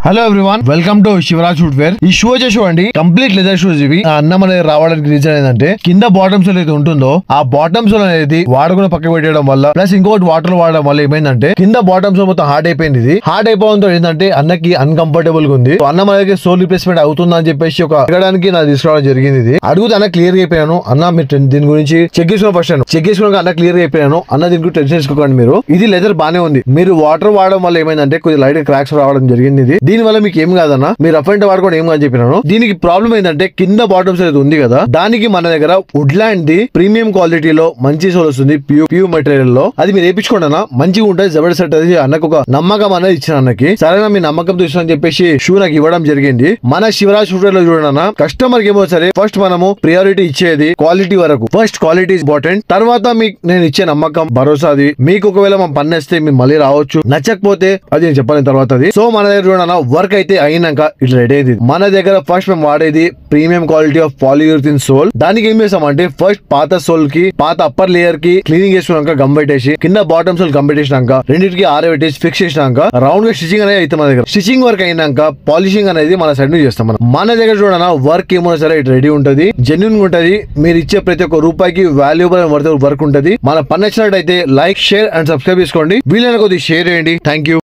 Hello everyone, welcome to Shivraj footwear. ఈ shoe వచ్చేసి చూడండి, కంప్లీట్ లెదర్ షూస్ ఇవి. అన్నం అనేది రావడానికి రీజన్ ఏంటంటే కింద బాటమ్స్ ఏదైతే ఉంటుందో ఆ బాటమ్స్ అనేది వాడుకుని పక్కకు పెట్టడం వల్ల ప్లస్ ఇంకోటి వాటర్ వాడడం వల్ల ఏమైందంటే కింద బాటమ్స్ మొత్తం హార్డ్ అయిపోయింది. ఇది హార్డ్ అయిపోవడంతో ఏంటంటే అన్నకి అన్కంఫర్టబుల్ గా ఉంది. అన్నం అనేది సోల్ రిప్లేస్మెంట్ అవుతుందా అని చెప్పేసి ఒక అడగడానికి నాకు తీసుకురావడం జరిగింది. ఇది అడుగుతే అన్న క్లియర్ గా అయిపోయాను. అన్న మీరు దీని గురించి చెక్ చేసుకున్న ఫస్ట్ చెక్ చేసుకున్నాక అన్న క్లియర్ గా అయిపోయాను. అన్న దీని గురించి టెన్షన్ చేసుకోకండి. మీరు ఇది లెదర్ బానే ఉంది. మీరు వాటర్ వాడడం వల్ల ఏమైందంటే కొద్దిగా లైట్ క్రాక్స్ రావడం జరిగింది. ఇది దీని వల్ల మీకు ఏం కాదన్నా, మీరు రఫ్ అండ్ వాడుకోవడం ఏం కాదని చెప్పినాను. దీనికి ప్రాబ్లం ఏంటంటే కింద బాటమ్స్ అయితే ఉంది కదా, దానికి మన దగ్గర వుడ్లాండ్ ది ప్రీమియం క్వాలిటీలో మంచి సోల్ వస్తుంది. ప్యూ మెటీరియల్ లో అది మీరు వేయించుకోండి అన్న, మంచిగా ఉంటుంది. జబర్దస్త్ సెట్ అది అన్నకు ఒక నమ్మకం అనేది ఇచ్చిన అన్నకి. సరేనా, మీ నమ్మకంతో ఇస్తానని చెప్పేసి షూ నాకు ఇవ్వడం జరిగింది. మన శివరాజ్ ఫుట్వేర్ లో చూడండి అన్న, కస్టమర్ కి ఏమో సరే ఫస్ట్ మనము ప్రియారిటీ ఇచ్చేది క్వాలిటీ వరకు. ఫస్ట్ క్వాలిటీ ఇంపార్టెంట్, తర్వాత మీకు నేను ఇచ్చే నమ్మకం భరోసా. అది మీకు ఒకవేళ మనం పన్నేస్తే మీరు మళ్ళీ రావచ్చు, నచ్చకపోతే అది నేను చెప్పలేని తర్వాత అది. సో మన దగ్గర చూడన్నా వర్క్ అయితే అయినాక ఇట్లా రెడీ అయింది. మన దగ్గర ఫస్ట్ మేము వాడేది ప్రీమియం క్వాలిటీ ఆఫ్ పాలియూరిథిన్ సోల్. దానికి ఏం చేస్తామంటే ఫస్ట్ పాత సోల్ కి పాత అప్పర్ లేయర్ కి క్లీనింగ్ చేసుకున్నాక గమ్ పెట్టేసి కింద బాటమ్ సోల్ గమ్ పెట్టేసినాక రెండింటికి ఆరబెట్టేసి ఫిక్స్ చేసినాక రౌండ్ గా స్టిచింగ్ అనేది అయితే మన దగ్గర. స్టిచింగ్ వర్క్ అయినాక పాలిషింగ్ అనేది మన సైడ్ నుంచి చేస్తాం. మన దగ్గర చూడన్నా వర్క్ ఏమో సరే ఇటు రెడీ ఉంటది, జెన్యూన్ ఉంటది. మీరు ఇచ్చే ప్రతి ఒక్క రూపాయికి వాల్యూబుల్ వర్క్ ఉంటది. మన పని నచ్చినట్టు అయితే లైక్, షేర్ అండ్ సబ్స్క్రైబ్ చేసుకోండి. వీలైన కొద్దిగా షేర్ చేయండి. Thank you.